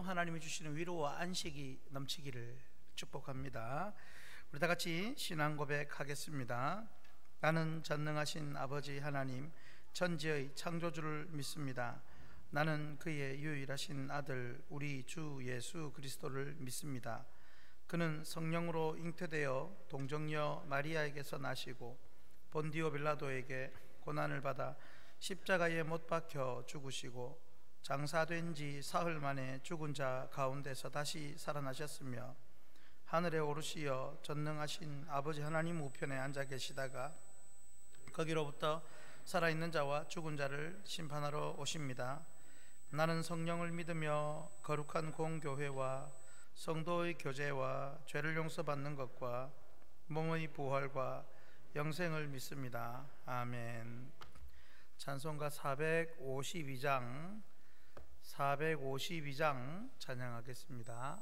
하나님이 주시는 위로와 안식이 넘치기를 축복합니다. 우리 다 같이 신앙 고백하겠습니다. 나는 전능하신 아버지 하나님, 천지의 창조주를 믿습니다. 나는 그의 유일하신 아들 우리 주 예수 그리스도를 믿습니다. 그는 성령으로 잉태되어 동정녀 마리아에게서 나시고 본디오 빌라도에게 고난을 받아 십자가에 못 박혀 죽으시고 장사된 지 사흘 만에 죽은 자 가운데서 다시 살아나셨으며 하늘에 오르시어 전능하신 아버지 하나님 우편에 앉아 계시다가 거기로부터 살아있는 자와 죽은 자를 심판하러 오십니다. 나는 성령을 믿으며 거룩한 공교회와 성도의 교제와 죄를 용서받는 것과 몸의 부활과 영생을 믿습니다. 아멘. 찬송가 452장 찬양하겠습니다.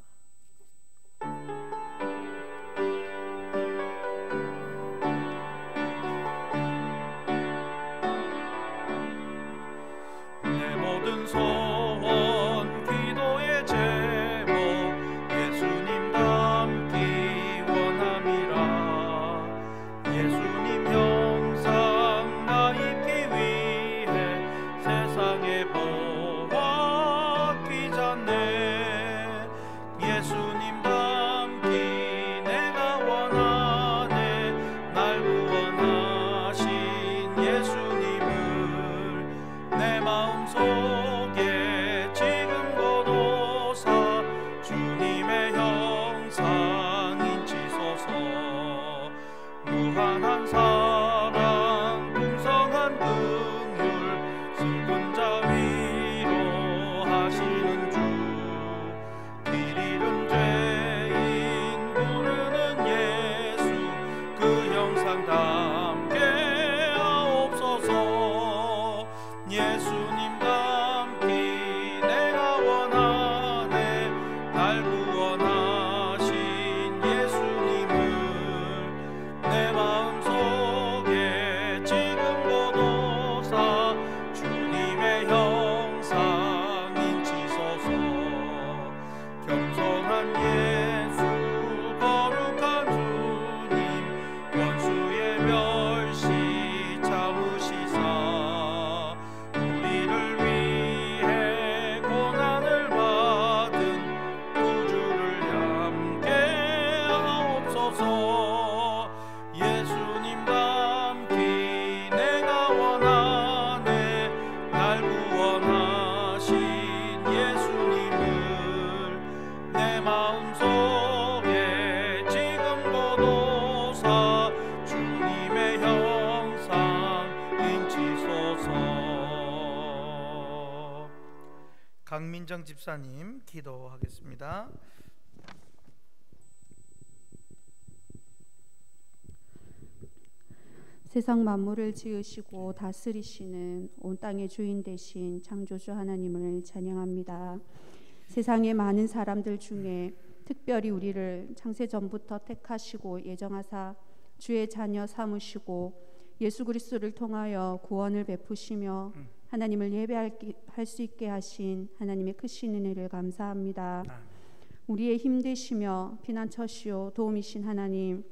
내 모든 소원 기도의 제목 예수님 닮기 원함이라. 예수님 형상 나 입기 위해 세상에 보았기 전에 예수님 닮기 내가 원하네. 날 구원하신 예수님을 내 마음속에 지금 고도사 주님의 형상 인치소서. 무한한 사랑 풍성한 긍휼 슬픈 자 위로하시는 주. 길 잃은 죄인 부르는 예수 그 형상 담게 하옵소서. 예수님 닮기 내가 원하네. 날 구원하신 예수님을 내 마음속에 지금 고도사 주님의 형상 인치소서. 겸손한 예수 거룩한 주님 원수의 멸시 참으시사 우리를 위해 고난을 받은 구주를 함께 하옵소서. 예수님 닮기 내가 원하네. 날 구원하신 예수님을 내 마음속에 지금 고도사 주님의 형상 인치소서. 강민정 집사님 기도하겠습니다. 세상 만물을 지으시고 다스리시는 온 땅의 주인 되신 창조주 하나님을 찬양합니다. 세상의 많은 사람들 중에 특별히 우리를 창세 전부터 택하시고 예정하사 주의 자녀 삼으시고 예수 그리스도를 통하여 구원을 베푸시며 하나님을 예배할 수 있게 하신 하나님의 크신 은혜를 감사합니다. 우리의 힘 되시며 피난처시오 도움이신 하나님,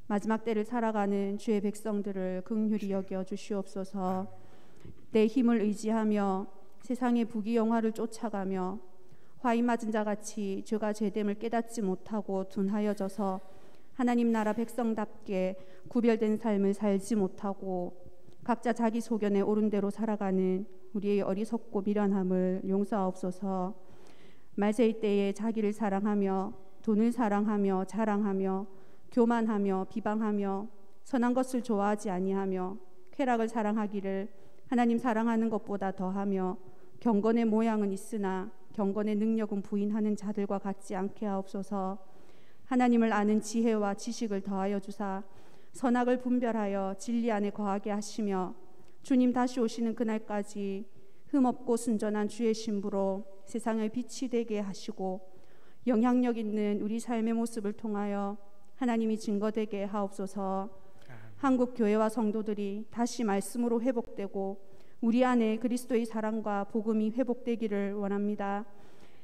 마지막 때를 살아가는 주의 백성들을 긍휼히 여겨 주시옵소서. 내 힘을 의지하며 세상의 부귀영화를 쫓아가며 화인 맞은 자같이 죄가 죄됨을 깨닫지 못하고 둔하여져서 하나님 나라 백성답게 구별된 삶을 살지 못하고 각자 자기 소견에 옳은 대로 살아가는 우리의 어리석고 미련함을 용서하옵소서. 말세의 때에 자기를 사랑하며 돈을 사랑하며 자랑하며 교만하며 비방하며 선한 것을 좋아하지 아니하며 쾌락을 사랑하기를 하나님 사랑하는 것보다 더하며 경건의 모양은 있으나 경건의 능력은 부인하는 자들과 같지 않게 하옵소서. 하나님을 아는 지혜와 지식을 더하여 주사 선악을 분별하여 진리 안에 거하게 하시며 주님 다시 오시는 그날까지 흠없고 순전한 주의 신부로 세상의 빛이 되게 하시고 영향력 있는 우리 삶의 모습을 통하여 하나님이 증거되게 하옵소서. 한국 교회와 성도들이 다시 말씀으로 회복되고 우리 안에 그리스도의 사랑과 복음이 회복되기를 원합니다.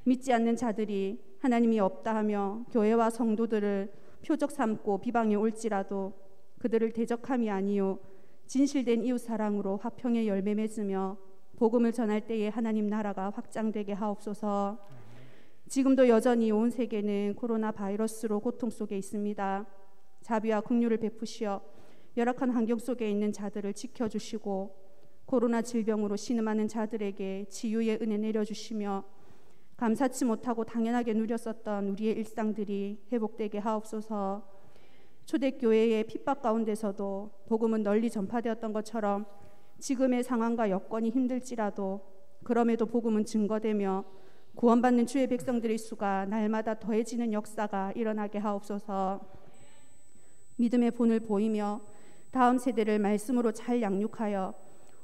믿지 않는 자들이 하나님이 없다 하며 교회와 성도들을 표적 삼고 비방해 올지라도 그들을 대적함이 아니요 진실된 이웃사랑으로 화평의 열매 맺으며 복음을 전할 때에 하나님 나라가 확장되게 하옵소서. 지금도 여전히 온 세계는 코로나 바이러스로 고통 속에 있습니다. 자비와 긍휼을 베푸시어 열악한 환경 속에 있는 자들을 지켜주시고 코로나 질병으로 신음하는 자들에게 치유의 은혜 내려주시며 감사치 못하고 당연하게 누렸었던 우리의 일상들이 회복되게 하옵소서. 초대교회의 핍박 가운데서도 복음은 널리 전파되었던 것처럼 지금의 상황과 여건이 힘들지라도 그럼에도 복음은 증거되며 구원받는 주의 백성들의 수가 날마다 더해지는 역사가 일어나게 하옵소서. 믿음의 본을 보이며 다음 세대를 말씀으로 잘 양육하여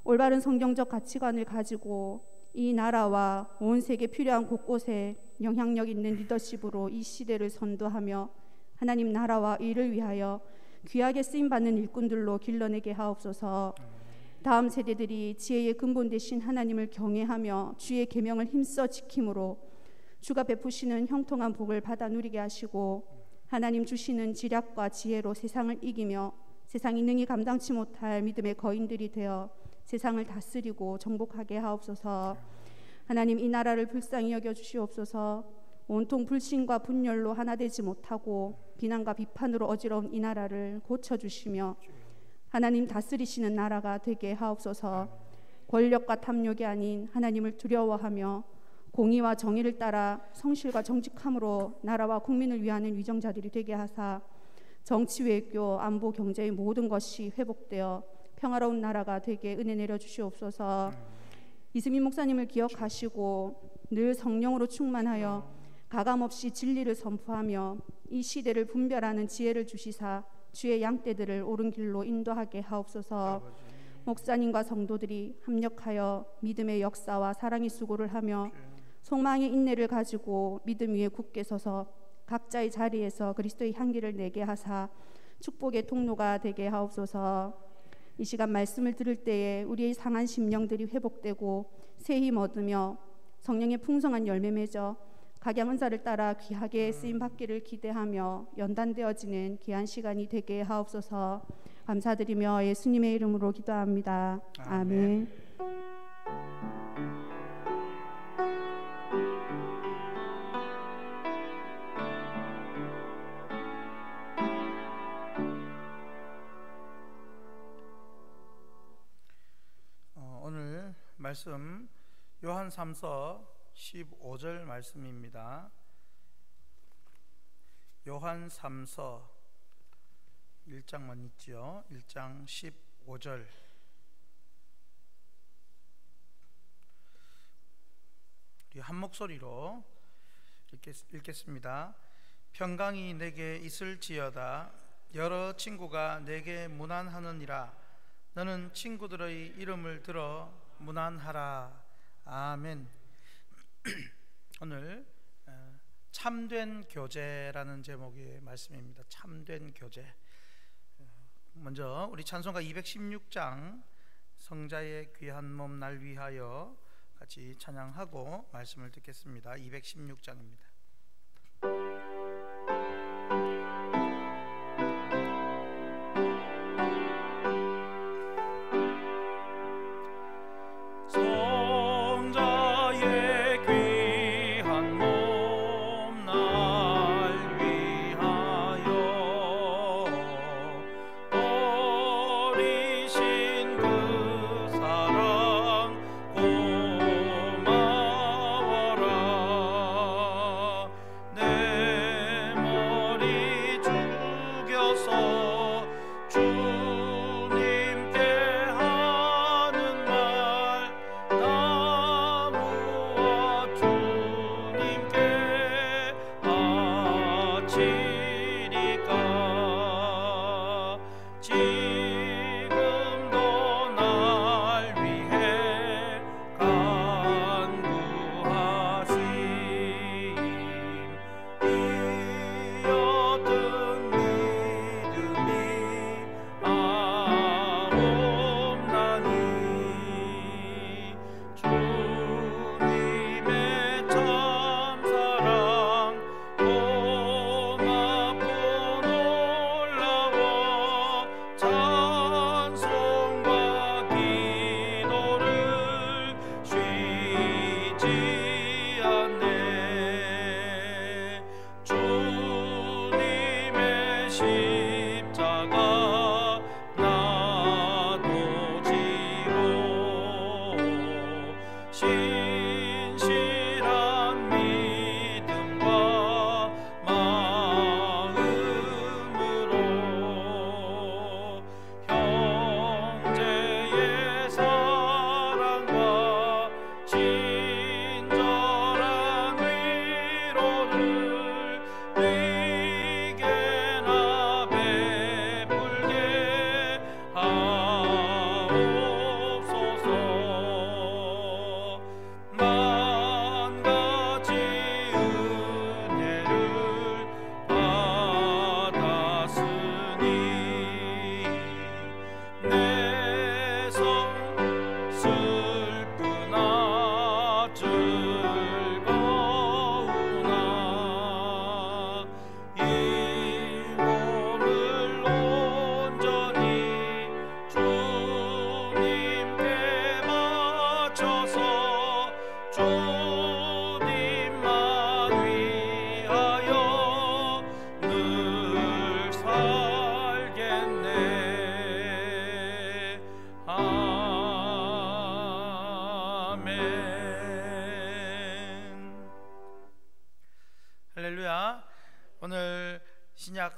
올바른 성경적 가치관을 가지고 이 나라와 온 세계 필요한 곳곳에 영향력 있는 리더십으로 이 시대를 선도하며 하나님 나라와 일을 위하여 귀하게 쓰임받는 일꾼들로 길러내게 하옵소서. 다음 세대들이 지혜의 근본 되신 하나님을 경외하며 주의 계명을 힘써 지킴으로 주가 베푸시는 형통한 복을 받아 누리게 하시고 하나님 주시는 지략과 지혜로 세상을 이기며 세상이 능히 감당치 못할 믿음의 거인들이 되어 세상을 다스리고 정복하게 하옵소서. 하나님 이 나라를 불쌍히 여겨 주시옵소서. 온통 불신과 분열로 하나 되지 못하고 비난과 비판으로 어지러운 이 나라를 고쳐주시며 하나님 다스리시는 나라가 되게 하옵소서. 권력과 탐욕이 아닌 하나님을 두려워하며 공의와 정의를 따라 성실과 정직함으로 나라와 국민을 위하는 위정자들이 되게 하사 정치, 외교, 안보, 경제의 모든 것이 회복되어 평화로운 나라가 되게 은혜 내려주시옵소서. 이수민 목사님을 기억하시고 늘 성령으로 충만하여 가감없이 진리를 선포하며 이 시대를 분별하는 지혜를 주시사 주의 양떼들을 옳은 길로 인도하게 하옵소서. 목사님과 성도들이 합력하여 믿음의 역사와 사랑의 수고를 하며 소망의 인내를 가지고 믿음 위에 굳게 서서 각자의 자리에서 그리스도의 향기를 내게 하사 축복의 통로가 되게 하옵소서. 이 시간 말씀을 들을 때에 우리의 상한 심령들이 회복되고 새 힘 얻으며 성령의 풍성한 열매 맺어 각양 은사를 따라 귀하게 쓰임 받기를 기대하며 연단되어지는 귀한 시간이 되게 하옵소서. 감사드리며 예수님의 이름으로 기도합니다. 아멘. 오늘 말씀 요한 3서 15절 말씀입니다. 요한 3서 1장만 있지요. 1장 15절. 우리 한 목소리로 읽겠습니다. 평강이 내게 있을지어다. 여러 친구가 내게 문안하느니라. 너는 친구들의 이름을 들어 문안하라. 아멘. 오늘 참된 교제라는 제목의 말씀입니다. 참된 교제. 먼저 우리 찬송가 216장 성자의 귀한 몸 날 위하여 같이 찬양하고 말씀을 듣겠습니다. 216장입니다. 고마워라 내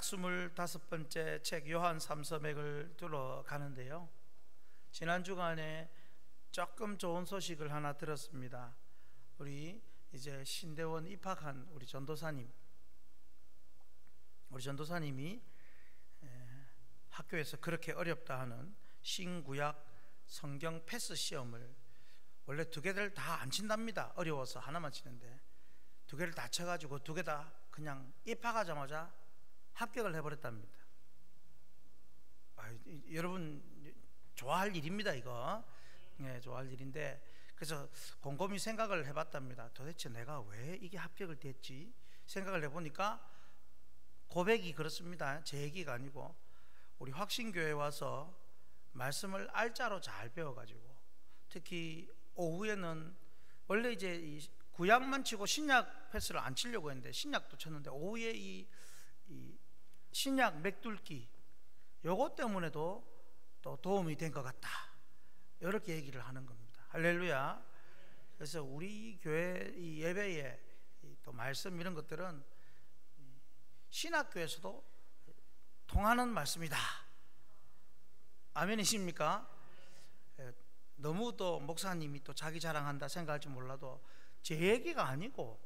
신약 25번째 책 요한 3서맥을 들어가는데요, 지난 주간에 조금 좋은 소식을 하나 들었습니다. 우리 이제 신대원 입학한 우리 전도사님이 학교에서 그렇게 어렵다 하는 신구약 성경 패스 시험을 원래 2개를 다 안 친답니다. 어려워서 하나만 치는데 2개를 다 쳐가지고 2개 다 그냥 입학하자마자 합격을 해버렸답니다. 여러분 좋아할 일입니다 이거. 네, 좋아할 일인데, 그래서 곰곰이 생각을 해봤답니다. 도대체 내가 왜 이게 합격을 됐지 생각을 해보니까 고백이 그렇습니다. 제 얘기가 아니고 우리 확신교회에 와서 말씀을 알짜로 잘 배워가지고, 특히 오후에는 원래 이제 이 구약만 치고 신약 패스를 안 치려고 했는데 신약도 쳤는데 오후에 이 신약 맥뚫기 요것 때문에도 또 도움이 된 것 같다, 이렇게 얘기를 하는 겁니다. 할렐루야. 그래서 우리 교회 이 예배에 또 말씀 이런 것들은 신학교에서도 통하는 말씀이다. 아멘이십니까? 너무 또 목사님이 또 자기 자랑한다 생각할지 몰라도 제 얘기가 아니고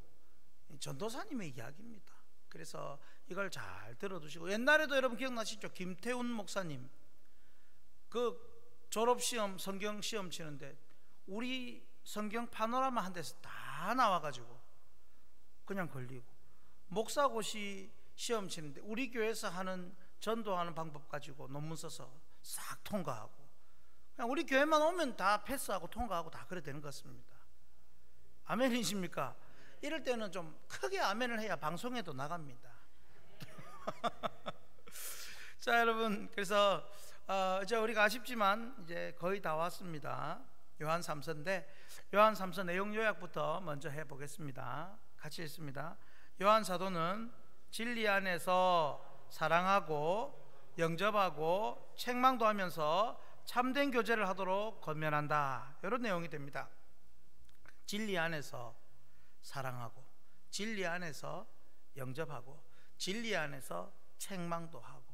전도사님의 이야기입니다. 그래서 이걸 잘 들어두시고, 옛날에도 여러분 기억나시죠? 김태훈 목사님 그 졸업시험 성경시험 치는데 우리 성경 파노라마 한 데서 다 나와가지고 그냥 걸리고, 목사고시 시험 치는데 우리 교회에서 하는 전도하는 방법 가지고 논문 써서 싹 통과하고, 그냥 우리 교회만 오면 다 패스하고 통과하고 다 그래 되는 것 같습니다. 아멘이십니까? 이럴 때는 좀 크게 아멘을 해야 방송에도 나갑니다. 자 여러분, 그래서 이제 우리가 아쉽지만 이제 거의 다 왔습니다. 요한 3서인데 요한 3서 내용 요약부터 먼저 해보겠습니다. 같이 읽습니다. 요한 사도는 진리 안에서 사랑하고 영접하고 책망도 하면서 참된 교제를 하도록 권면한다, 이런 내용이 됩니다. 진리 안에서 사랑하고, 진리 안에서 영접하고, 진리 안에서 책망도 하고,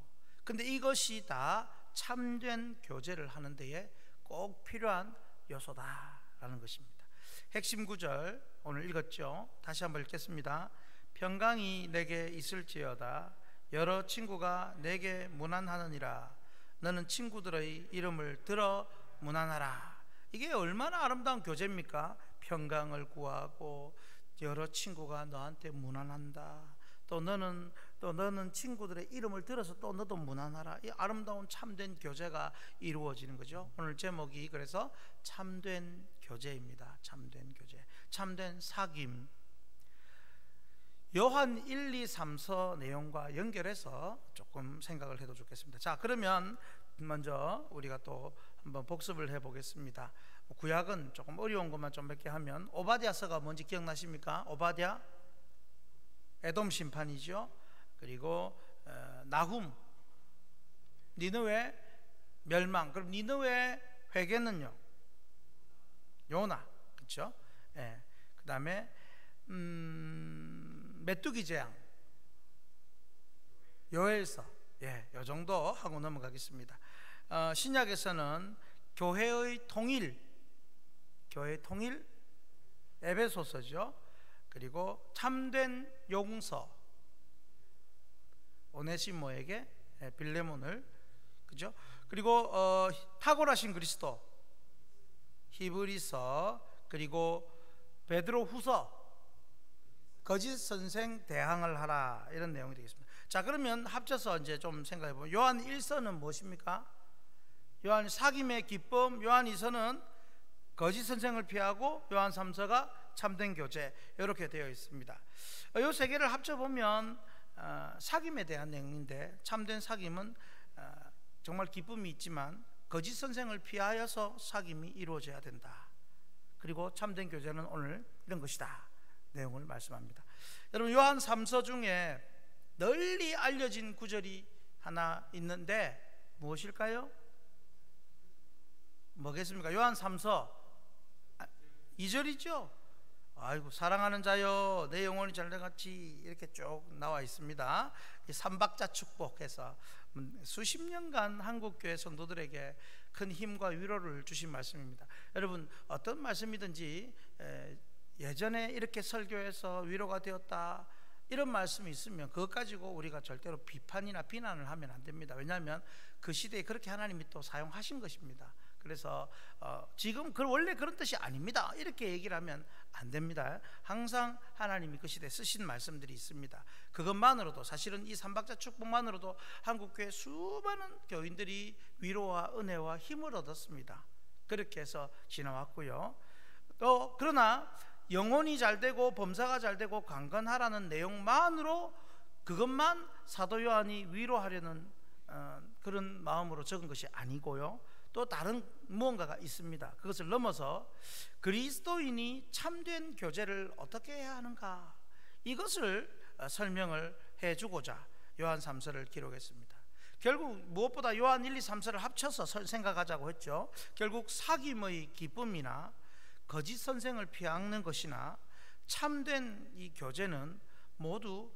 근데 이것이 다 참된 교제를 하는 데에 꼭 필요한 요소다라는 것입니다. 핵심 구절 오늘 읽었죠? 다시 한번 읽겠습니다. 평강이 내게 있을지어다. 여러 친구가 내게 문안하느니라. 너는 친구들의 이름을 들어 문안하라. 이게 얼마나 아름다운 교제입니까? 평강을 구하고 여러 친구가 너한테 문안한다. 또 너는 친구들의 이름을 들어서 또 너도 문안하라. 이 아름다운 참된 교제가 이루어지는 거죠. 오늘 제목이 그래서 참된 교제입니다. 참된 교제, 참된 사귐. 요한 1, 2, 3서 내용과 연결해서 조금 생각을 해도 좋겠습니다. 자, 그러면 먼저 우리가 또 한번 복습을 해보겠습니다. 구약은 조금 어려운 것만 좀 몇 개 하면, 오바댜서가 뭔지 기억나십니까? 오바댜 에돔 심판이죠. 그리고 나훔 니느웨 멸망. 그럼 니느웨 회개는요? 요나, 그렇죠? 예. 그 다음에 메뚜기 재앙 요엘서, 예, 요 정도 하고 넘어가겠습니다. 신약에서는 교회의 통일 에베소서죠. 그리고 참된 용서, 오네시모에게 빌레몬을, 그죠? 그리고 탁월하신 그리스도, 히브리서, 그리고 베드로후서, 거짓 선생 대항을 하라, 이런 내용이 되겠습니다. 자, 그러면 합쳐서 이제 좀 생각해 보면, 요한 1서는 무엇입니까? 요한 사귐의 기쁨, 요한 2서는 거짓 선생을 피하고, 요한 3서가 참된 교제, 이렇게 되어 있습니다. 이 세 개를 합쳐보면 사귐에 대한 내용인데, 참된 사귐은 정말 기쁨이 있지만 거짓 선생을 피하여서 사귐이 이루어져야 된다. 그리고 참된 교제는 오늘 이런 것이다, 내용을 말씀합니다. 여러분, 요한 3서 중에 널리 알려진 구절이 하나 있는데 무엇일까요? 뭐겠습니까? 요한 3서 2절이죠. 아이고 사랑하는 자여 내 영혼이 잘돼같이 이렇게 쭉 나와 있습니다. 이 삼박자 축복해서 수십 년간 한국교회 성도들에게 큰 힘과 위로를 주신 말씀입니다. 여러분 어떤 말씀이든지 예전에 이렇게 설교해서 위로가 되었다 이런 말씀이 있으면 그것 가지고 우리가 절대로 비판이나 비난을 하면 안 됩니다. 왜냐하면 그 시대에 그렇게 하나님이 또 사용하신 것입니다. 그래서 지금 원래 그런 뜻이 아닙니다 이렇게 얘기를 하면 안 됩니다. 항상 하나님이 그 시대에 쓰신 말씀들이 있습니다. 그것만으로도 사실은 이 삼박자 축복만으로도 한국교회 수많은 교인들이 위로와 은혜와 힘을 얻었습니다. 그렇게 해서 지나왔고요. 또 그러나 영혼이 잘되고 범사가 잘되고 강건하라는 내용만으로 그것만 사도 요한이 위로하려는 그런 마음으로 적은 것이 아니고요. 또 다른 무언가가 있습니다. 그것을 넘어서 그리스도인이 참된 교제를 어떻게 해야 하는가 이것을 설명을 해주고자 요한 3서를 기록했습니다. 결국 무엇보다 요한 1, 2, 3서를 합쳐서 생각하자고 했죠. 결국 사귐의 기쁨이나 거짓 선생을 피하는 것이나 참된 이 교제는 모두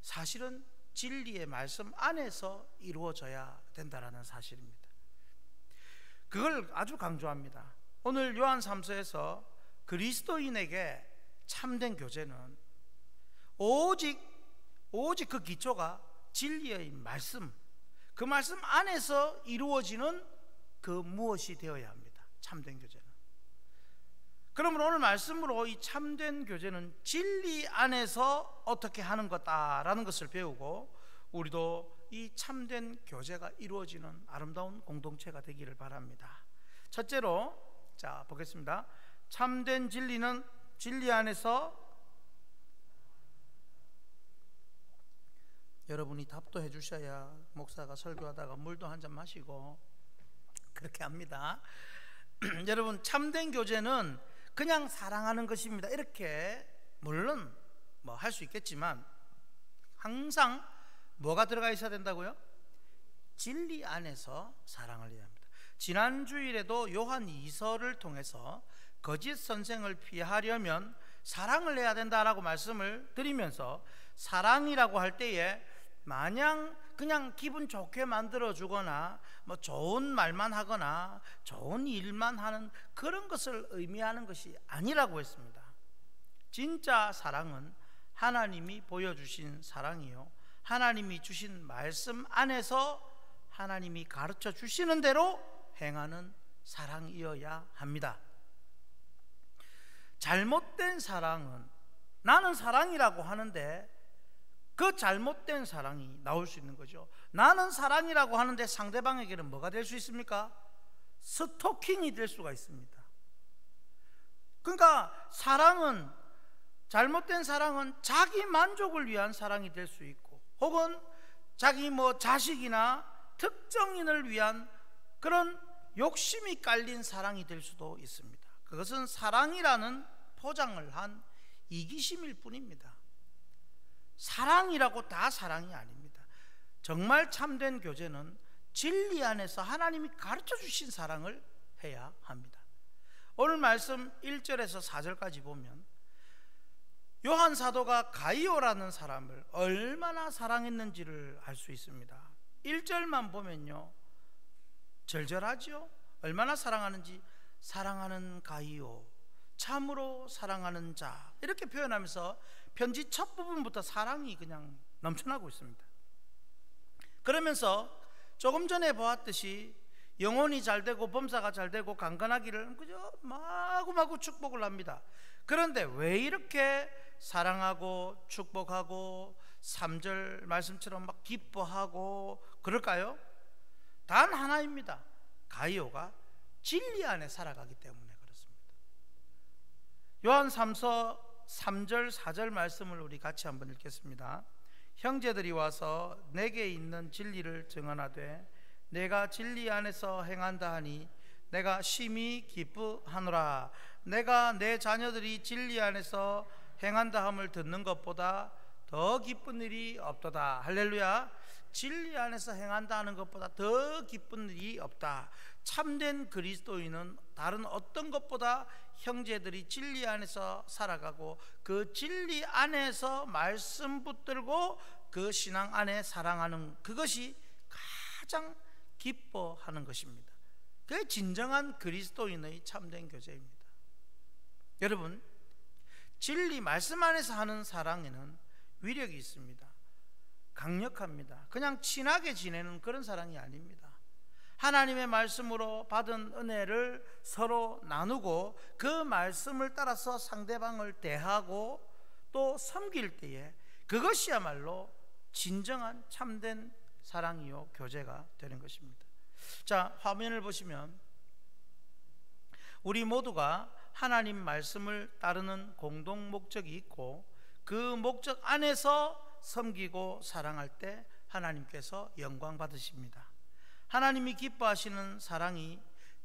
사실은 진리의 말씀 안에서 이루어져야 된다라는 사실입니다. 그걸 아주 강조합니다. 오늘 요한 3서에서 그리스도인에게 참된 교제는 오직 그 기초가 진리의 말씀, 그 말씀 안에서 이루어지는 그 무엇이 되어야 합니다. 참된 교제는. 그러므로 오늘 말씀으로 이 참된 교제는 진리 안에서 어떻게 하는 거다라는 것을 배우고 우리도 이 참된 교제가 이루어지는 아름다운 공동체가 되기를 바랍니다. 첫째로 자 보겠습니다. 참된 진리는 진리 안에서 여러분이 답도 해주셔야 목사가 설교하다가 물도 한 잔 마시고 그렇게 합니다. 여러분 참된 교제는 그냥 사랑하는 것입니다. 이렇게 물론 뭐 할 수 있겠지만 항상 뭐가 들어가 있어야 된다고요? 진리 안에서 사랑을 해야 합니다. 지난 주일에도 요한 2서를 통해서 거짓 선생을 피하려면 사랑을 해야 된다라고 말씀을 드리면서 사랑이라고 할 때에 마냥 그냥 기분 좋게 만들어 주거나 뭐 좋은 말만 하거나 좋은 일만 하는 그런 것을 의미하는 것이 아니라고 했습니다. 진짜 사랑은 하나님이 보여주신 사랑이요 하나님이 주신 말씀 안에서 하나님이 가르쳐 주시는 대로 행하는 사랑이어야 합니다. 잘못된 사랑은 나는 사랑이라고 하는데 그 잘못된 사랑이 나올 수 있는 거죠. 나는 사랑이라고 하는데 상대방에게는 뭐가 될 수 있습니까? 스토킹이 될 수가 있습니다. 그러니까 사랑은 잘못된 사랑은 자기 만족을 위한 사랑이 될 수 있고 혹은 자기 뭐 자식이나 특정인을 위한 그런 욕심이 깔린 사랑이 될 수도 있습니다. 그것은 사랑이라는 포장을 한 이기심일 뿐입니다. 사랑이라고 다 사랑이 아닙니다. 정말 참된 교제는 진리 안에서 하나님이 가르쳐 주신 사랑을 해야 합니다. 오늘 말씀 1절에서 4절까지 보면 요한 사도가 가이오라는 사람을 얼마나 사랑했는지를 알 수 있습니다. 1절만 보면요 절절하죠. 얼마나 사랑하는지 사랑하는 가이오 참으로 사랑하는 자 이렇게 표현하면서 편지 첫 부분부터 사랑이 그냥 넘쳐나고 있습니다. 그러면서 조금 전에 보았듯이 영혼이 잘되고 범사가 잘되고 강건하기를 그저 마구마구 축복을 합니다. 그런데 왜 이렇게 사랑하고 축복하고 3절 말씀처럼 막 기뻐하고 그럴까요? 단 하나입니다. 가이오가 진리 안에 살아가기 때문에 그렇습니다. 요한 3서 3절 4절 말씀을 우리 같이 한번 읽겠습니다. 형제들이 와서 내게 있는 진리를 증언하되 내가 진리 안에서 행한다 하니 내가 심히 기뻐하노라. 내가 내 자녀들이 진리 안에서 행한다 함을 듣는 것보다 더 기쁜 일이 없도다. 할렐루야. 진리 안에서 행한다는 것보다 더 기쁜 일이 없다. 참된 그리스도인은 다른 어떤 것보다 형제들이 진리 안에서 살아가고 그 진리 안에서 말씀 붙들고 그 신앙 안에 사랑하는 그것이 가장 기뻐하는 것입니다. 그게 진정한 그리스도인의 참된 교제입니다. 여러분, 진리 말씀 안에서 하는 사랑에는 위력이 있습니다. 강력합니다. 그냥 친하게 지내는 그런 사랑이 아닙니다. 하나님의 말씀으로 받은 은혜를 서로 나누고 그 말씀을 따라서 상대방을 대하고 또 섬길 때에 그것이야말로 진정한 참된 사랑이요 교제가 되는 것입니다. 자, 화면을 보시면 우리 모두가 하나님 말씀을 따르는 공동 목적이 있고 그 목적 안에서 섬기고 사랑할 때 하나님께서 영광 받으십니다. 하나님이 기뻐하시는 사랑이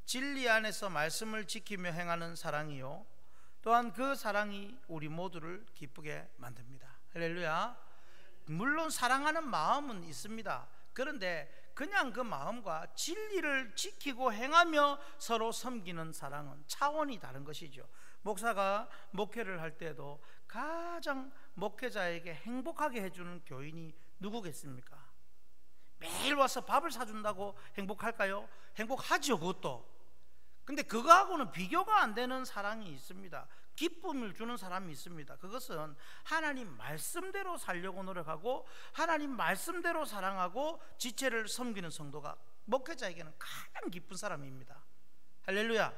진리 안에서 말씀을 지키며 행하는 사랑이요, 또한 그 사랑이 우리 모두를 기쁘게 만듭니다. 할렐루야. 물론 사랑하는 마음은 있습니다. 그런데 그냥 그 마음과 진리를 지키고 행하며 서로 섬기는 사랑은 차원이 다른 것이죠. 목사가 목회를 할 때도 가장 목회자에게 행복하게 해주는 교인이 누구겠습니까? 매일 와서 밥을 사준다고 행복할까요? 행복하죠, 그것도. 근데 그거하고는 비교가 안 되는 사랑이 있습니다. 기쁨을 주는 사람이 있습니다. 그것은 하나님 말씀대로 살려고 노력하고 하나님 말씀대로 사랑하고 지체를 섬기는 성도가 목회자에게는 가장 기쁜 사람입니다. 할렐루야.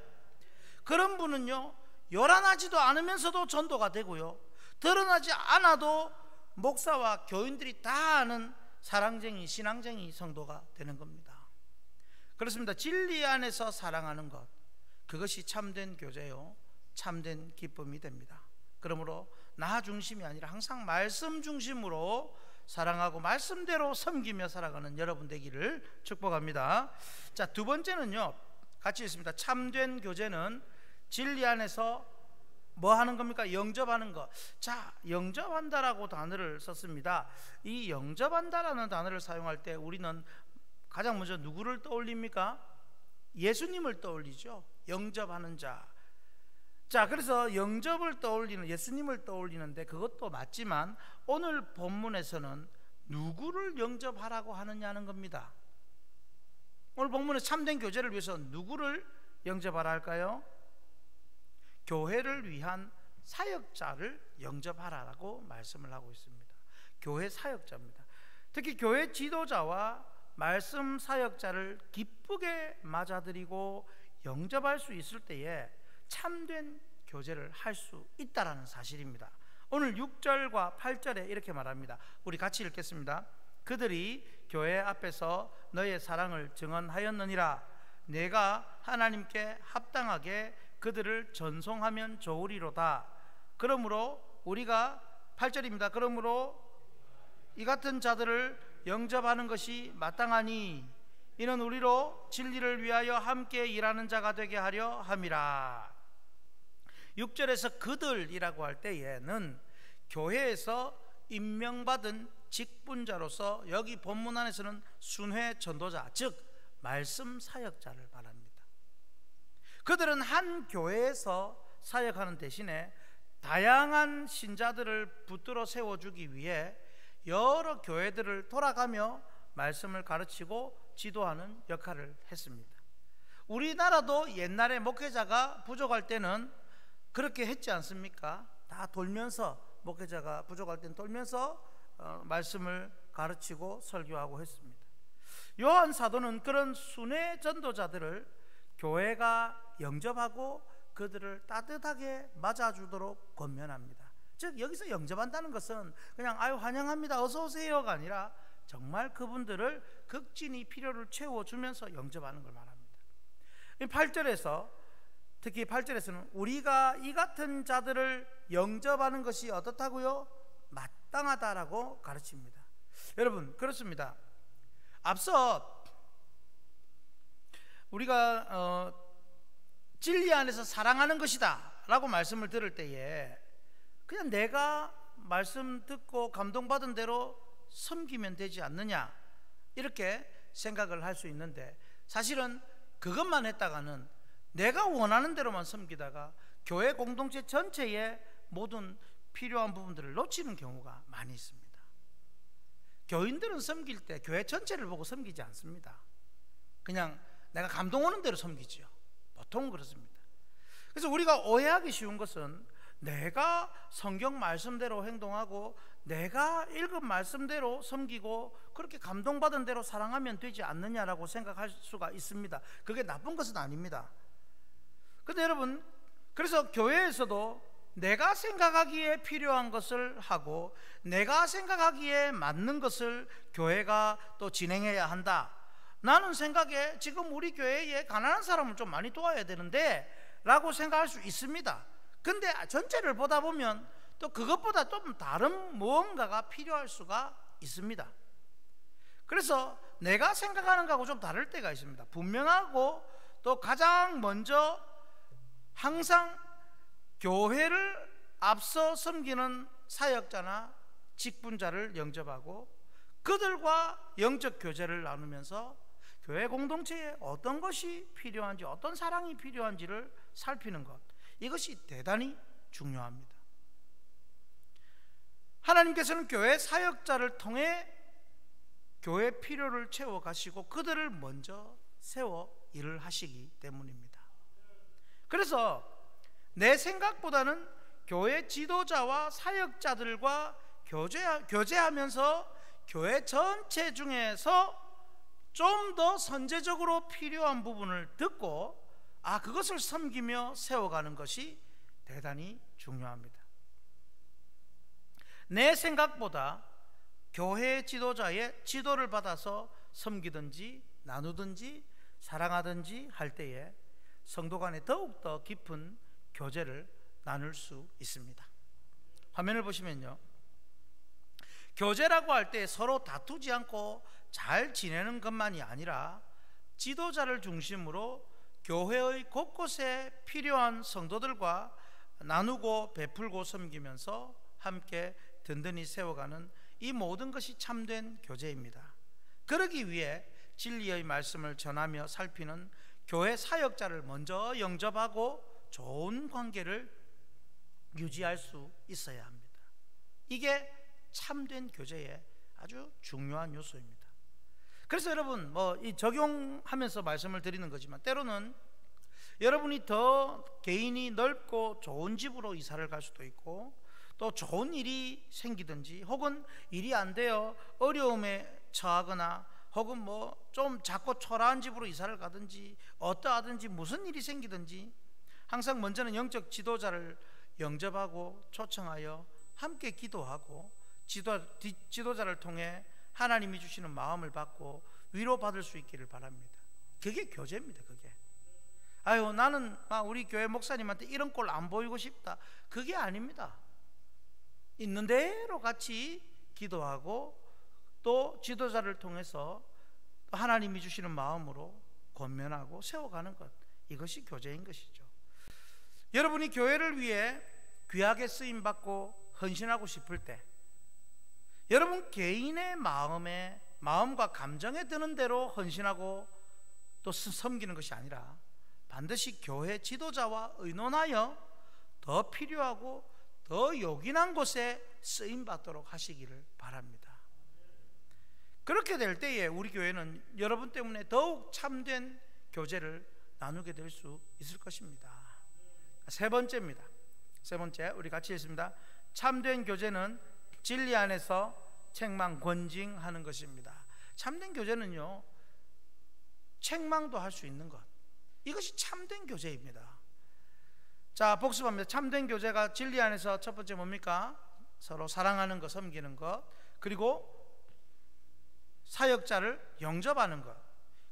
그런 분은요, 요란하지도 않으면서도 전도가 되고요, 드러나지 않아도 목사와 교인들이 다 아는 사랑쟁이, 신앙쟁이 성도가 되는 겁니다. 그렇습니다. 진리 안에서 사랑하는 것, 그것이 참된 교제요, 참된 기쁨이 됩니다. 그러므로 나 중심이 아니라 항상 말씀 중심으로 사랑하고 말씀대로 섬기며 살아가는 여러분 되기를 축복합니다. 자, 두 번째는요, 같이 있습니다. 참된 교제는 진리 안에서 뭐 하는 겁니까? 영접하는 것. 자, 영접한다라고 단어를 썼습니다. 이 영접한다라는 단어를 사용할 때 우리는 가장 먼저 누구를 떠올립니까? 예수님을 떠올리죠. 영접하는 자. 자, 그래서 영접을 떠올리는, 예수님을 떠올리는데 그것도 맞지만 오늘 본문에서는 누구를 영접하라고 하느냐는 겁니다. 오늘 본문에 참된 교제를 위해서 누구를 영접하라 할까요? 교회를 위한 사역자를 영접하라고 말씀을 하고 있습니다. 교회 사역자입니다. 특히 교회 지도자와 말씀 사역자를 기쁘게 맞아들이고 영접할 수 있을 때에 참된 교제를 할 수 있다라는 사실입니다. 오늘 6절과 8절에 이렇게 말합니다. 우리 같이 읽겠습니다. 그들이 교회 앞에서 너의 사랑을 증언하였느니라. 내가 하나님께 합당하게 그들을 전송하면 좋으리로다. 그러므로 우리가 8절입니다. 그러므로 이 같은 자들을 영접하는 것이 마땅하니 이는 우리로 진리를 위하여 함께 일하는 자가 되게 하려 함이라. 6절에서 그들이라고 할 때에는 교회에서 임명받은 직분자로서 여기 본문 안에서는 순회 전도자, 즉 말씀 사역자를 말합니다. 그들은 한 교회에서 사역하는 대신에 다양한 신자들을 붙들어 세워주기 위해 여러 교회들을 돌아가며 말씀을 가르치고 지도하는 역할을 했습니다. 우리나라도 옛날에 목회자가 부족할 때는 그렇게 했지 않습니까? 다 돌면서, 목회자가 부족할 때는 돌면서 말씀을 가르치고 설교하고 했습니다. 요한 사도는 그런 순회 전도자들을 교회가 영접하고 그들을 따뜻하게 맞아주도록 권면합니다. 즉 여기서 영접한다는 것은 그냥 아유 환영합니다, 어서 오세요가 아니라 정말 그분들을 극진히 필요를 채워주면서 영접하는 걸 말합니다. 8절에서 특히 8절에서는 우리가 이 같은 자들을 영접하는 것이 어떻다고요? 마땅하다라고 가르칩니다. 여러분, 그렇습니다. 앞서 우리가 진리 안에서 사랑하는 것이다 라고 말씀을 들을 때에 그냥 내가 말씀 듣고 감동받은 대로 섬기면 되지 않느냐, 이렇게 생각을 할 수 있는데, 사실은 그것만 했다가는 내가 원하는 대로만 섬기다가 교회 공동체 전체의 모든 필요한 부분들을 놓치는 경우가 많이 있습니다. 교인들은 섬길 때 교회 전체를 보고 섬기지 않습니다. 그냥 내가 감동 오는 대로 섬기죠. 보통은 그렇습니다. 그래서 우리가 오해하기 쉬운 것은 내가 성경 말씀대로 행동하고 내가 읽은 말씀대로 섬기고 그렇게 감동받은 대로 사랑하면 되지 않느냐라고 생각할 수가 있습니다. 그게 나쁜 것은 아닙니다. 그런데 여러분, 그래서 교회에서도 내가 생각하기에 필요한 것을 하고 내가 생각하기에 맞는 것을 교회가 또 진행해야 한다. 나는 생각에 지금 우리 교회에 가난한 사람을 좀 많이 도와야 되는데 라고 생각할 수 있습니다. 근데 전체를 보다 보면 또 그것보다 좀 다른 무언가가 필요할 수가 있습니다. 그래서 내가 생각하는 것하고 좀 다를 때가 있습니다. 분명하고 또 가장 먼저 항상 교회를 앞서 섬기는 사역자나 직분자를 영접하고 그들과 영적 교제를 나누면서 교회 공동체에 어떤 것이 필요한지, 어떤 사랑이 필요한지를 살피는 것, 이것이 대단히 중요합니다. 하나님께서는 교회 사역자를 통해 교회 필요를 채워가시고 그들을 먼저 세워 일을 하시기 때문입니다. 그래서 내 생각보다는 교회 지도자와 사역자들과 교제하면서 교회 전체 중에서 좀 더 선제적으로 필요한 부분을 듣고 그것을 섬기며 세워가는 것이 대단히 중요합니다. 내 생각보다 교회 지도자의 지도를 받아서 섬기든지 나누든지 사랑하든지 할 때에 성도 간에 더욱더 깊은 교제를 나눌 수 있습니다. 화면을 보시면요, 교제라고 할 때 서로 다투지 않고 잘 지내는 것만이 아니라 지도자를 중심으로 교회의 곳곳에 필요한 성도들과 나누고 베풀고 섬기면서 함께 든든히 세워가는 이 모든 것이 참된 교제입니다. 그러기 위해 진리의 말씀을 전하며 살피는 교회 사역자를 먼저 영접하고 좋은 관계를 유지할 수 있어야 합니다. 이게 참된 교제의 아주 중요한 요소입니다. 그래서 여러분, 이 적용하면서 말씀을 드리는 거지만 때로는 여러분이 더 개인이 넓고 좋은 집으로 이사를 갈 수도 있고 또 좋은 일이 생기든지 혹은 일이 안 되어 어려움에 처하거나 혹은 좀 작고 초라한 집으로 이사를 가든지 어떠하든지 무슨 일이 생기든지 항상 먼저는 영적 지도자를 영접하고 초청하여 함께 기도하고 지도자를 통해 하나님이 주시는 마음을 받고 위로받을 수 있기를 바랍니다. 그게 교제입니다. 그게 나는 우리 교회 목사님한테 이런 꼴 안 보이고 싶다, 그게 아닙니다. 있는 대로 같이 기도하고 또 지도자를 통해서 하나님이 주시는 마음으로 권면하고 세워가는 것, 이것이 교제인 것이죠. 여러분이 교회를 위해 귀하게 쓰임받고 헌신하고 싶을 때 여러분 개인의 마음과 감정에 드는 대로 헌신하고 또 섬기는 것이 아니라 반드시 교회 지도자와 의논하여 더 필요하고 더 요긴한 곳에 쓰임받도록 하시기를 바랍니다. 그렇게 될 때에 우리 교회는 여러분 때문에 더욱 참된 교제를 나누게 될 수 있을 것입니다. 세 번째입니다. 세 번째, 우리 같이 읽습니다. 참된 교제는 진리 안에서 책망 권징하는 것입니다. 참된 교제는요, 책망도 할 수 있는 것, 이것이 참된 교제입니다. 자, 복습합니다. 참된 교제가 진리 안에서 첫 번째 뭡니까? 서로 사랑하는 것, 섬기는 것, 그리고 사역자를 영접하는 것,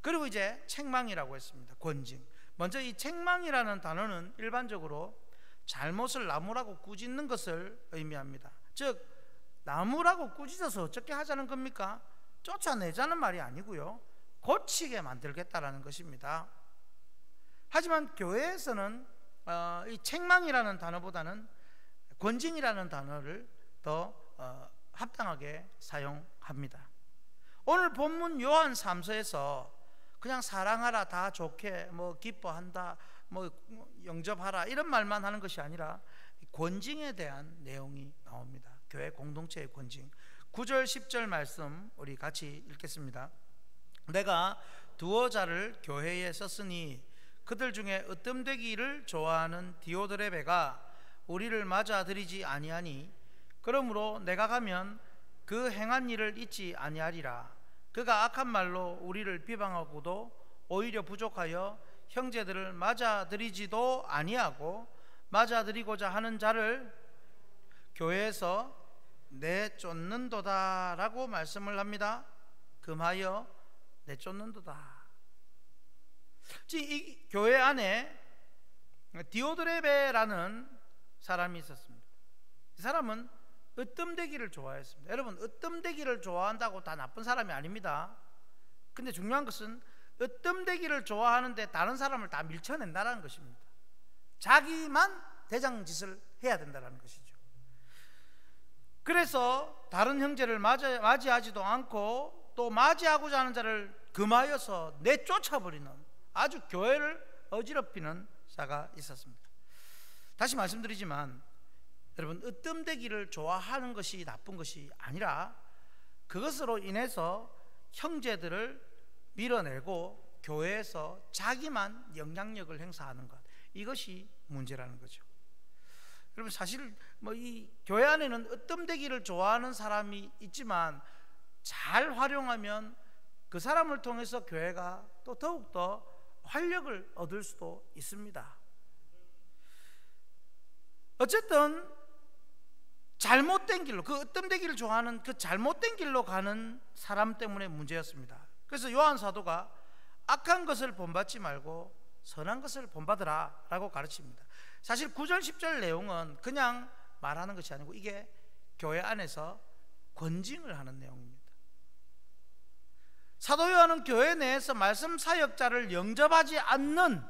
그리고 이제 책망이라고 했습니다. 권징. 먼저 이 책망이라는 단어는 일반적으로 잘못을 나무라고 꾸짖는 것을 의미합니다. 즉 나무라고 꾸짖어서 어떻게 하자는 겁니까? 쫓아내자는 말이 아니고요, 고치게 만들겠다라는 것입니다. 하지만 교회에서는 이 책망이라는 단어보다는 권징이라는 단어를 더 합당하게 사용합니다. 오늘 본문 요한 3서에서 그냥 사랑하라, 다 좋게, 뭐 기뻐한다, 뭐 영접하라 이런 말만 하는 것이 아니라 권징에 대한 내용이 나옵니다. 교회 공동체의 권징. 9절 10절 말씀 우리 같이 읽겠습니다. 내가 두어 자를 교회에 썼으니 그들 중에 으뜸되기를 좋아하는 디오드레베가 우리를 맞아들이지 아니하니 그러므로 내가 가면 그 행한 일을 잊지 아니하리라. 그가 악한 말로 우리를 비방하고도 오히려 부족하여 형제들을 맞아들이지도 아니하고 맞아들이고자 하는 자를 교회에서 내쫓는도다 라고 말씀을 합니다. 금하여 내쫓는도다. 이 교회 안에 디오드레베라는 사람이 있었습니다. 이 사람은 으뜸되기를 좋아했습니다. 여러분, 으뜸되기를 좋아한다고 다 나쁜 사람이 아닙니다. 근데 중요한 것은 으뜸되기를 좋아하는데 다른 사람을 다 밀쳐낸다는 것입니다. 자기만 대장짓을 해야 된다는 것이죠. 그래서 다른 형제를 맞이하지도 않고 또 맞이하고자 하는 자를 금하여서 내쫓아버리는, 아주 교회를 어지럽히는 자가 있었습니다. 다시 말씀드리지만 여러분, 으뜸되기를 좋아하는 것이 나쁜 것이 아니라 그것으로 인해서 형제들을 밀어내고 교회에서 자기만 영향력을 행사하는 것, 이것이 문제라는 거죠. 여러분, 사실 이 교회 안에는 으뜸되기를 좋아하는 사람이 있지만 잘 활용하면 그 사람을 통해서 교회가 또 더욱더 활력을 얻을 수도 있습니다. 어쨌든 잘못된 길로, 그 으뜸되기를 좋아하는 그 잘못된 길로 가는 사람 때문에 문제였습니다. 그래서 요한 사도가 악한 것을 본받지 말고 선한 것을 본받으라 라고 가르칩니다. 사실 9절 10절 내용은 그냥 말하는 것이 아니고 이게 교회 안에서 권징을 하는 내용입니다. 사도 요한은 교회 내에서 말씀 사역자를 영접하지 않는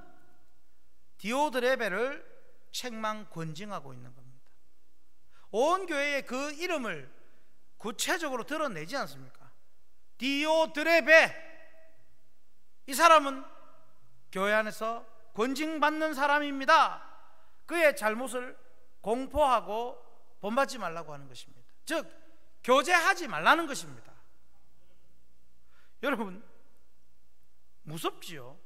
디오드레베를 책망 권징하고 있는 겁니다. 온 교회에 그 이름을 구체적으로 드러내지 않습니까? 디오드레베, 이 사람은 교회 안에서 권징받는 사람입니다. 그의 잘못을 공포하고 본받지 말라고 하는 것입니다. 즉 교제하지 말라는 것입니다. 여러분, 무섭지요?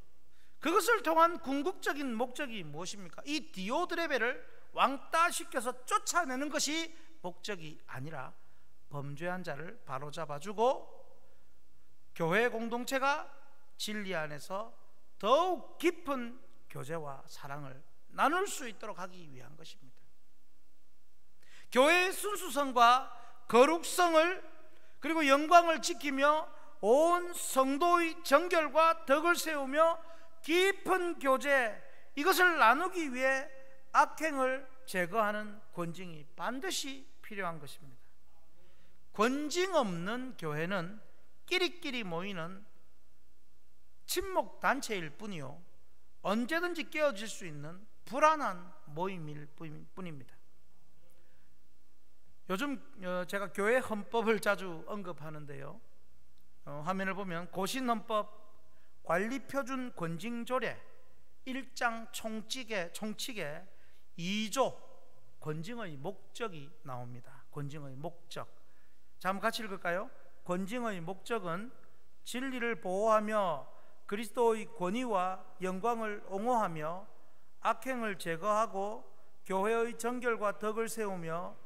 그것을 통한 궁극적인 목적이 무엇입니까? 이 디오드레베를 왕따시켜서 쫓아내는 것이 목적이 아니라 범죄한 자를 바로잡아주고 교회 공동체가 진리 안에서 더욱 깊은 교제와 사랑을 나눌 수 있도록 하기 위한 것입니다. 교회의 순수성과 거룩성을 그리고 영광을 지키며 온 성도의 정결과 덕을 세우며 깊은 교제, 이것을 나누기 위해 악행을 제거하는 권징이 반드시 필요한 것입니다. 권징 없는 교회는 끼리끼리 모이는 친목 단체일 뿐이요, 언제든지 깨어질 수 있는 불안한 모임일 뿐입니다. 요즘 제가 교회 헌법을 자주 언급하는데요, 화면을 보면 고신헌법 관리표준 권징조례 1장 총칙에 2조 권징의 목적이 나옵니다. 권징의 목적. 자, 한번 같이 읽을까요? 권징의 목적은 진리를 보호하며 그리스도의 권위와 영광을 옹호하며 악행을 제거하고 교회의 정결과 덕을 세우며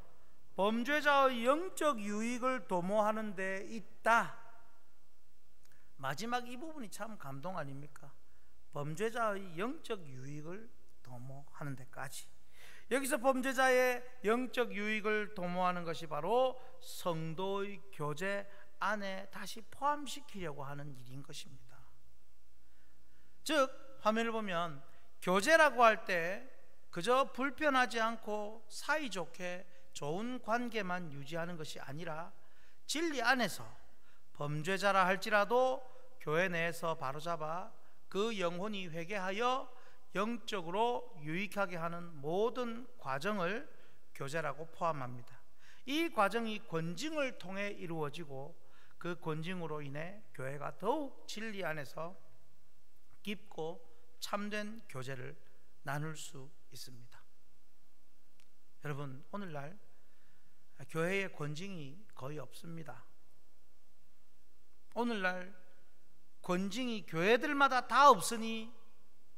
범죄자의 영적 유익을 도모하는 데 있다. 마지막 이 부분이 참 감동 아닙니까? 범죄자의 영적 유익을 도모하는 데까지. 여기서 범죄자의 영적 유익을 도모하는 것이 바로 성도의 교제 안에 다시 포함시키려고 하는 일인 것입니다. 즉 화면을 보면 교제라고 할 때 그저 불편하지 않고 사이좋게 좋은 관계만 유지하는 것이 아니라 진리 안에서 범죄자라 할지라도 교회 내에서 바로잡아 그 영혼이 회개하여 영적으로 유익하게 하는 모든 과정을 교제라고 포함합니다. 이 과정이 권징을 통해 이루어지고 그 권징으로 인해 교회가 더욱 진리 안에서 깊고 참된 교제를 나눌 수 있습니다. 여러분, 오늘날 교회의 권징이 거의 없습니다. 오늘날 권징이 교회들마다 다 없으니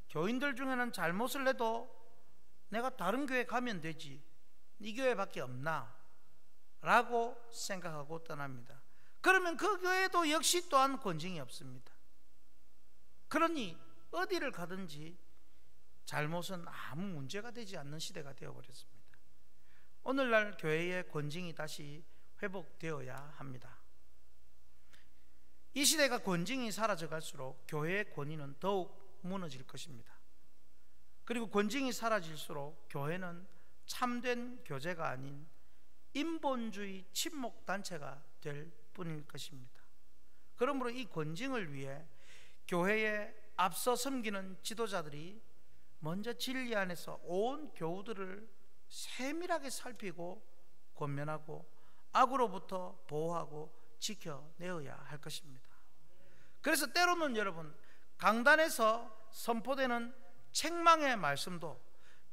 교인들 중에는 잘못을 해도 내가 다른 교회 가면 되지, 이 교회밖에 없나 라고 생각하고 떠납니다. 그러면 그 교회도 역시 또한 권징이 없습니다. 그러니 어디를 가든지 잘못은 아무 문제가 되지 않는 시대가 되어버렸습니다. 오늘날 교회의 권징이 다시 회복되어야 합니다. 이 시대가 권징이 사라져갈수록 교회의 권위는 더욱 무너질 것입니다. 그리고 권징이 사라질수록 교회는 참된 교제가 아닌 인본주의 친목단체가 될 뿐일 것입니다. 그러므로 이 권징을 위해 교회에 앞서 섬기는 지도자들이 먼저 진리 안에서 온 교우들을 세밀하게 살피고 권면하고 악으로부터 보호하고 지켜내어야 할 것입니다. 그래서 때로는 여러분, 강단에서 선포되는 책망의 말씀도,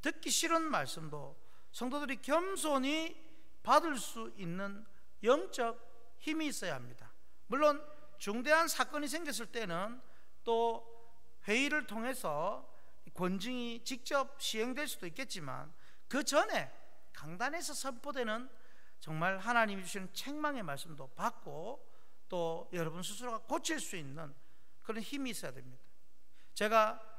듣기 싫은 말씀도 성도들이 겸손히 받을 수 있는 영적 힘이 있어야 합니다. 물론 중대한 사건이 생겼을 때는 또 회의를 통해서 권징이 직접 시행될 수도 있겠지만, 그 전에 강단에서 선포되는 정말 하나님이 주시는 책망의 말씀도 받고 또 여러분 스스로가 고칠 수 있는 그런 힘이 있어야 됩니다. 제가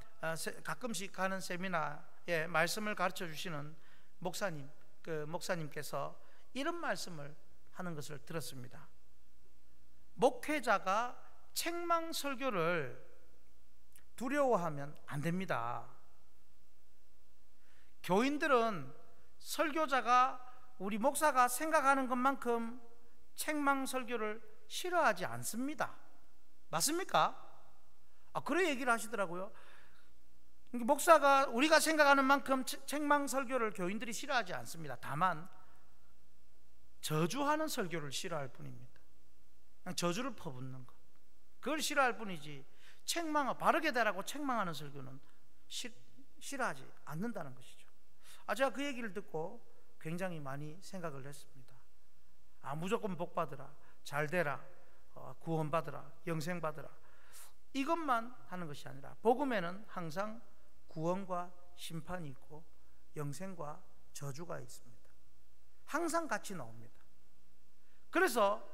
가끔씩 가는 세미나에 말씀을 가르쳐 주시는 목사님, 그 목사님께서 이런 말씀을 하는 것을 들었습니다. 목회자가 책망 설교를 두려워하면 안 됩니다. 교인들은 설교자가, 우리 목사가 생각하는 것만큼 책망 설교를 싫어하지 않습니다. 맞습니까? 그래 얘기를 하시더라고요. 목사가 우리가 생각하는 만큼 책망 설교를 교인들이 싫어하지 않습니다. 다만 저주하는 설교를 싫어할 뿐입니다. 그냥 저주를 퍼붓는 것, 그걸 싫어할 뿐이지 바르게 되라고 책망하는 설교는 싫어하지 않는다는 것이죠. 제가 그 얘기를 듣고 굉장히 많이 생각을 했습니다. 무조건 복 받으라, 잘 되라, 구원 받으라, 영생 받으라, 이것만 하는 것이 아니라 복음에는 항상 구원과 심판이 있고 영생과 저주가 있습니다. 항상 같이 나옵니다. 그래서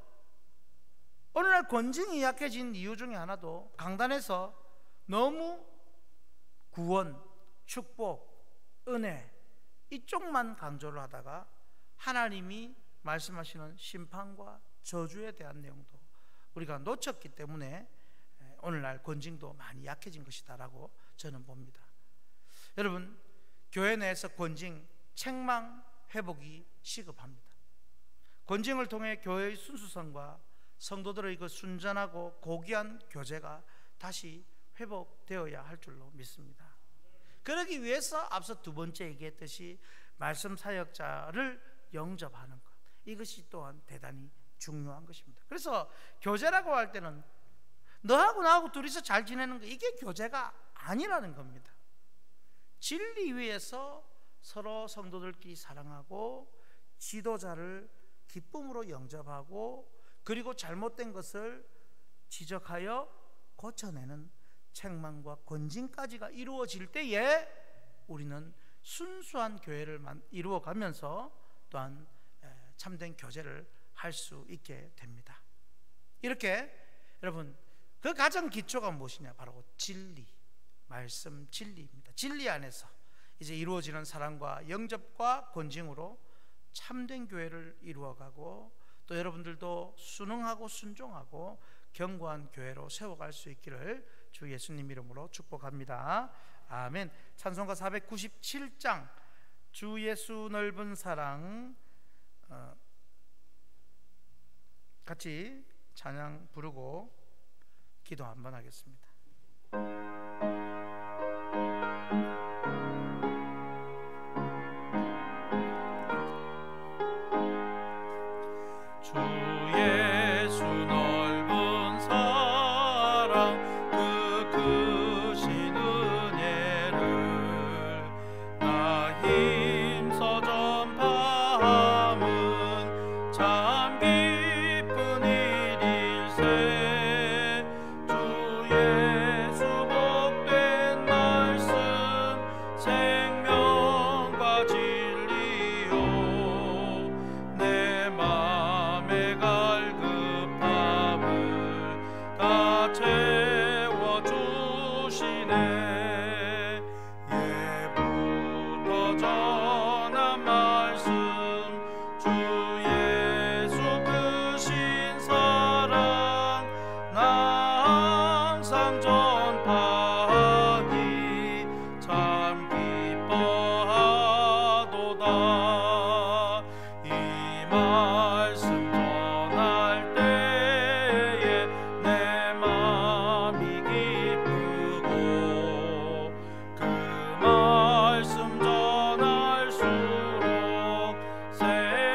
오늘날 권징이 약해진 이유 중에 하나도 강단에서 너무 구원, 축복, 은혜 이쪽만 강조를 하다가 하나님이 말씀하시는 심판과 저주에 대한 내용도 우리가 놓쳤기 때문에 오늘날 권징도 많이 약해진 것이다라고 저는 봅니다. 여러분, 교회 내에서 권징, 책망 회복이 시급합니다. 권징을 통해 교회의 순수성과 성도들의 그 순전하고 고귀한 교제가 다시 회복되어야 할 줄로 믿습니다. 그러기 위해서 앞서 두 번째 얘기했듯이 말씀 사역자를 영접하는 것, 이것이 또한 대단히 중요한 것입니다. 그래서 교제라고 할 때는 너하고 나하고 둘이서 잘 지내는 거, 이게 교제가 아니라는 겁니다. 진리 위에서 서로 성도들끼리 사랑하고 지도자를 기쁨으로 영접하고 그리고 잘못된 것을 지적하여 고쳐내는 책망과 권징까지가 이루어질 때에 우리는 순수한 교회를 이루어가면서 또한 참된 교제를 할 수 있게 됩니다. 이렇게 여러분, 그 가장 기초가 무엇이냐? 바로 진리, 말씀 진리입니다. 진리 안에서 이제 이루어지는 사랑과 영접과 권징으로 참된 교회를 이루어가고 또 여러분들도 순응하고 순종하고 견고한 교회로 세워갈 수 있기를 주 예수님 이름으로 축복합니다. 아멘. 찬송가 497장 주 예수 넓은 사랑 같이 찬양 부르고 기도 한번 하겠습니다. 주 예수 넓은 참 기뻐하도다. 이 말씀 전할 때에 내 맘이 기쁘고 그 말씀 전할수록 새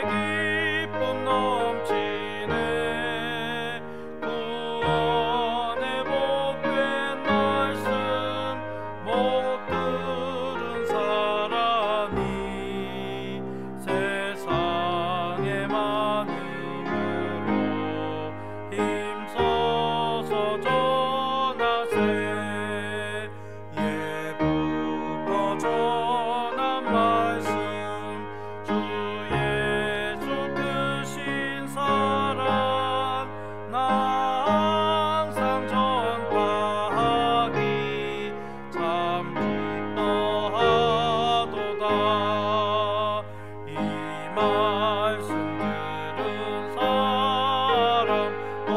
기쁨 넘치네. 구원의 복된 말씀 못 들은 사람이 세상에 많음으로 힘써서 전하세. 예부터 전한 말씀 주 예수 크신 사랑 나 항상 전파하기 참 기뻐하도다. 이 말씀 들은 사람 또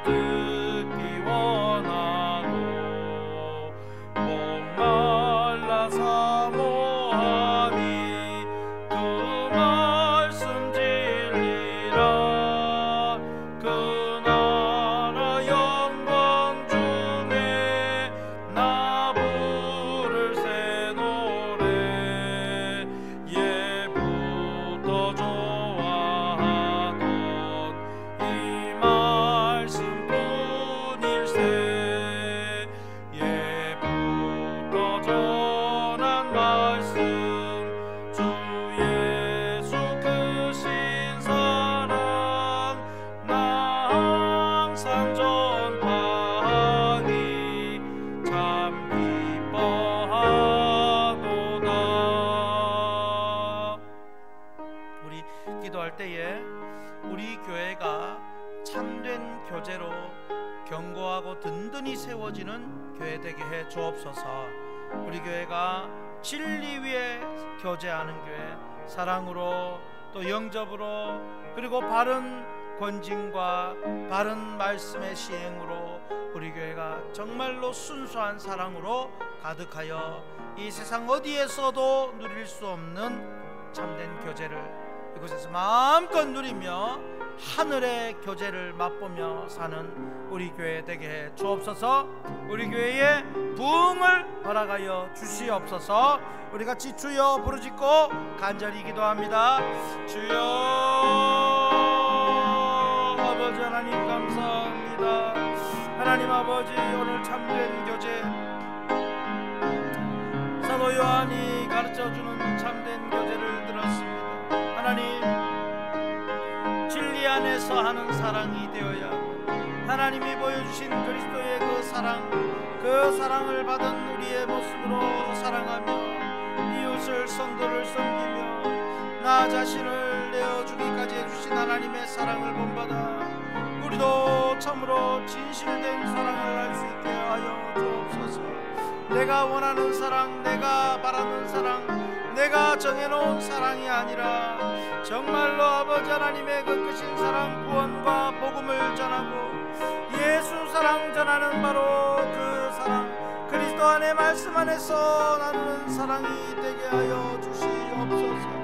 듣기 원하고 목말라 사모하니 그 말씀 진리라. 그 나라 영광 중에 나 부를 새 노래. 예부터 좋아하던 이 말씀뿐일세. 예부터 전한 말씀 주 예수 크신 사랑 나 항상 전파하기 참 기뻐하도다. 우리 기도할 때에 우리 교회가 참된 교제로 견고하고 든든히 세워지는 교회 되게 해 주옵소서. 우리 교회가 진리 위에 교제하는 교회, 사랑으로 또 영접으로 그리고 바른 권징과 바른 말씀의 시행으로 우리 교회가 정말로 순수한 사랑으로 가득하여 이 세상 어디에서도 누릴 수 없는 참된 교제를 이곳에서 마음껏 누리며 하늘의 교제를 맛보며 사는 우리 교회 되게 해 주옵소서. 우리 교회에 부흥을 허락하여 주시옵소서. 우리 같이 주여 부르짖고 간절히 기도합니다. 주여 아버지 하나님 감사합니다. 하나님 아버지, 오늘 참된 교제 사도 요한이 가르쳐주는 참된 교제를 들었습니다. 하나님, 진리 안에서 하는 사랑이 되어야 하고 하나님이 보여주신 그리스도의 그 사랑을 받은 우리의 모습으로 사랑하며 이웃을 성도를 섬기며 나 자신을 내어주기까지 해주신 하나님의 사랑을 본받아 우리도 참으로 진실된 사랑을 할 수 있게 하여 주옵소서. 내가 원하는 사랑, 내가 바라는 사랑, 내가 정해놓은 사랑이 아니라 정말로 아버지 하나님의 그 크신 사랑, 구원과 복음을 전하고 예수 사랑 전하는 바로 그 사랑, 그리스도 안의 말씀 안에서 나누는 사랑이 되게 하여 주시옵소서.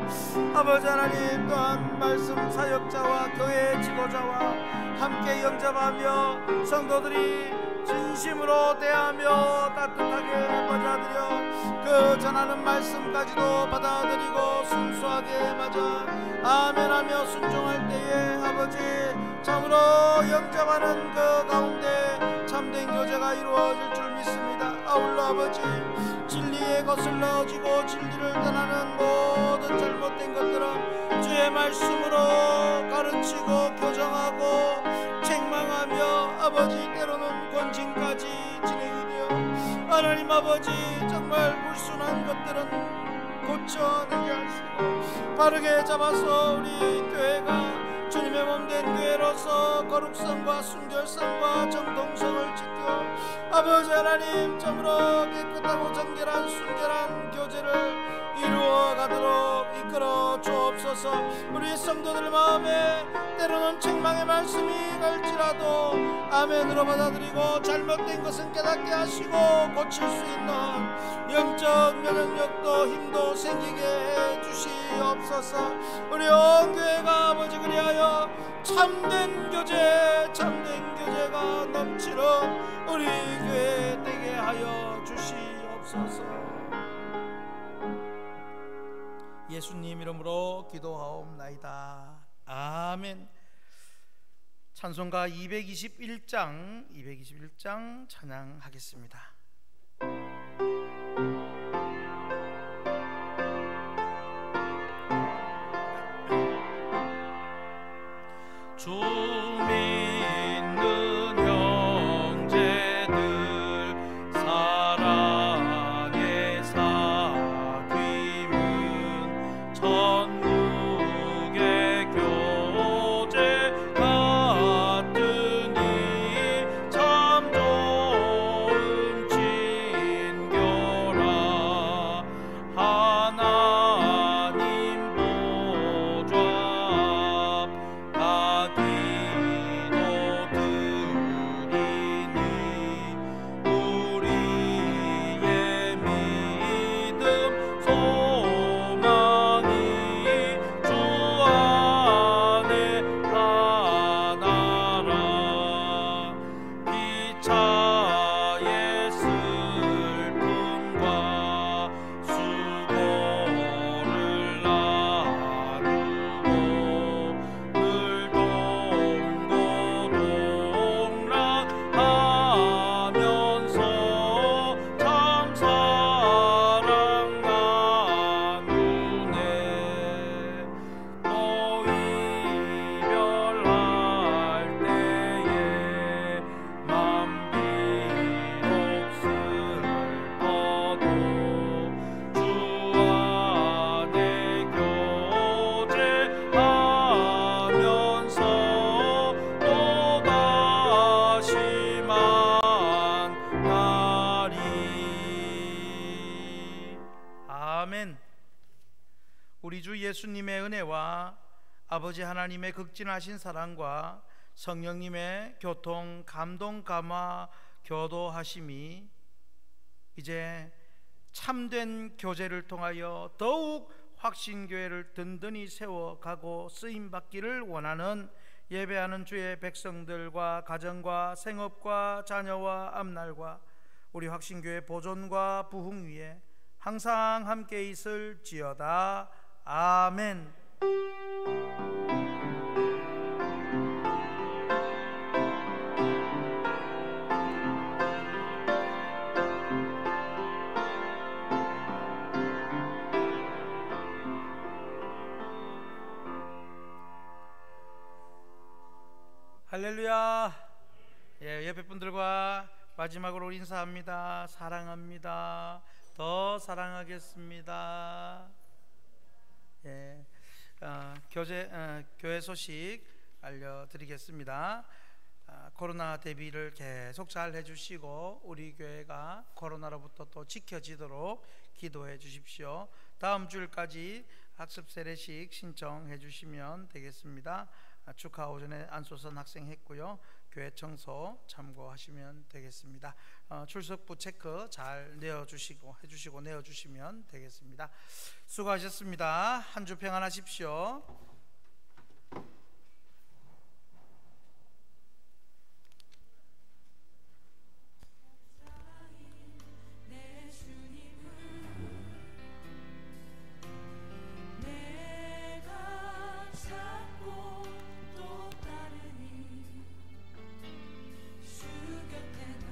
아버지 하나님, 또한 말씀 사역자와 교회 지도자와 함께 영접하며 성도들이 진심으로 대하며 따뜻하게 받아들여 그 전하는 말씀까지도 받아들이고 순수하게 맞아 아멘하며 순종할 때에 아버지 참으로 영접하는 그 가운데 참된 교제가 이루어질 줄 믿습니다. 아울러 아버지, 진리에 거슬러지고 진리를 떠나는 모든 잘못된 것들은 주의 말씀으로 가르치고 교정하고 책망하며 아버지 때로는 권징까지 진행이 되어 하나님 아버지 정말 불순한 것들은 고쳐내게 하시고 바르게 잡아서 우리 교회가 주님의 몸된 교회로서 거룩성과 순결성과 정통성을 지켜 아버지 하나님 참으로 깨끗하고 정결한 순결한 교제를 이루어가도록 이끌어 주옵소서. 우리 성도들 마음에 때로는 책망의 말씀이 갈지라도 아멘으로 받아들이고 잘못된 것은 깨닫게 하시고 고칠 수 있는 영적 면역력도 힘도 생기게 해 주시옵소서. 우리 온 교회가 아버지 그리하여 참된 교제가 넘치는 우리 교회 되게 하여 주시옵소서. 예수님 이름으로 기도하옵나이다. 아멘. 찬송가 221장 찬양하겠습니다. 주 믿는 형제들 사랑의 사귐은 천국의 교제 같으니 참 좋은 친교라. 하나님 보좌 앞 기도 드리니 우리의 믿음 소망이 주 안에 하나라. 피차의 슬픔과 수고를 나누고 늘 동고동락하면서 참 사랑 나누네. 또 이별할 때에 맘 비록 슬퍼도 주 안에 교제하면서 또다시 만나리. 아멘. 우리 주 예수님의 은혜와 아버지 하나님의 극진하신 사랑과 성령님의 교통, 감동, 감화, 교도하심이 이제 참된 교제를 통하여 더욱 확신교회를 든든히 세워가고 쓰임받기를 원하는 예배하는 주의 백성들과 가정과 생업과 자녀와 앞날과 우리 확신교회 보존과 부흥 위에 항상 함께 있을지어다. 아멘. 할렐루야. 옆에 분들과 마지막으로 인사합니다. 사랑합니다. 더 사랑하겠습니다. 교회 소식 알려드리겠습니다. 코로나 대비를 계속 잘 해주시고 우리 교회가 코로나로부터 또 지켜지도록 기도해 주십시오. 다음 주일까지 학습 세례식 신청해 주시면 되겠습니다. 축하 오전에 안소선 학생 했고요. 교회 청소 참고하시면 되겠습니다. 출석부 체크 잘 해주시고 내어주시면 되겠습니다. 수고하셨습니다. 한 주 평안하십시오.